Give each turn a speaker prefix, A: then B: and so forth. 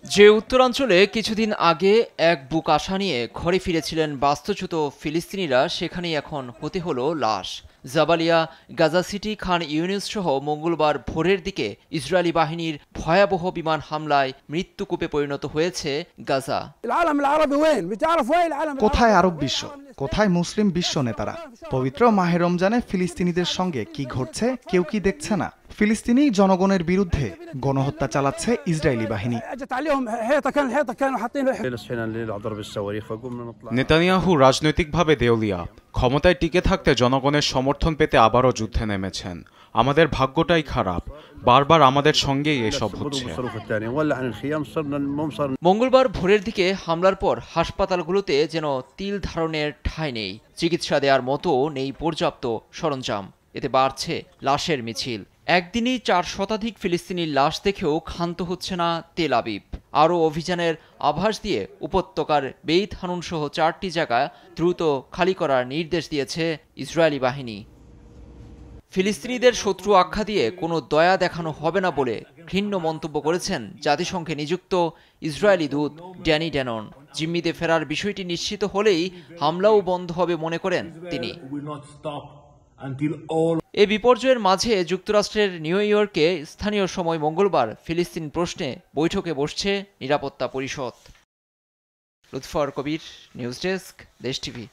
A: যে উত্তরাঞ্চলে কিছুদিন আগে এক বুক আশা নিয়ে ঘরে ফিরেছিলেন বাস্তুচ্যুত ফিলিস্তিনিরা, সেখানেই এখন হতে হলো লাশ। জাবালিয়া, গাজা সিটি, খান ইউনিস সহ মঙ্গলবার ভোরের দিকে ইসরায়েলি বাহিনীর ভয়াবহ বিমান হামলায় মৃত্যুকূপে পরিণত হয়েছে গাজা।
B: কোথায় আরব বিশ্ব, কোথায় মুসলিম বিশ্ব নেতারা? পবিত্র মাহে রমজানে ফিলিস্তিনিদের সঙ্গে কি ঘটছে কেউ কি দেখছে না? ফিলিস্তিনি জনগণের বিরুদ্ধে গণহত্যা চালাচ্ছে ইসরায়েলি বাহিনী।
C: নেতানিয়াহু রাজনৈতিকভাবে দেউলিয়া, ক্ষমতায় টিকে থাকতে জনগণের সমর্থন পেতে আবারও যুদ্ধে নেমেছেন। আমাদের ভাগ্যটাই খারাপ, বারবার আমাদের সঙ্গেই এসব হচ্ছে।
A: মঙ্গলবার ভোরের দিকে হামলার পর হাসপাতালগুলোতে যেন তিল ধারণের ঠাঁই নেই, চিকিৎসা দেওয়ার মতো নেই পর্যাপ্ত সরঞ্জাম। এতে বাড়ছে লাশের মিছিল। একদিনই 4 শতাধিক ফিলিস্তিনির লাশ দেখেও ক্ষান্ত হচ্ছে না তেল আবিব। আরও অভিযানের আভাস দিয়ে উপত্যকার বেইত হানুন সহ 4টি জায়গা দ্রুত খালি করার নির্দেশ দিয়েছে ইসরায়েলি বাহিনী। ফিলিস্তিনিদের শত্রু আখ্যা দিয়ে কোনো দয়া দেখানো হবে না বলে ঘৃণ্য মন্তব্য করেছেন জাতিসংঘে নিযুক্ত ইসরায়েলি দূত ড্যানি ড্যানন। জিম্মিতে ফেরার বিষয়টি নিশ্চিত হলেই হামলাও বন্ধ হবে মনে করেন তিনি। এ বিপর্যয়ের মাঝে যুক্তরাষ্ট্রের নিউ ইয়র্কে স্থানীয় সময় মঙ্গলবার ফিলিস্তিন প্রশ্নে বৈঠকে বসছে নিরাপত্তা পরিষদ। লুৎফর কবির, নিউজ ডেস্ক, দেশ টিভি।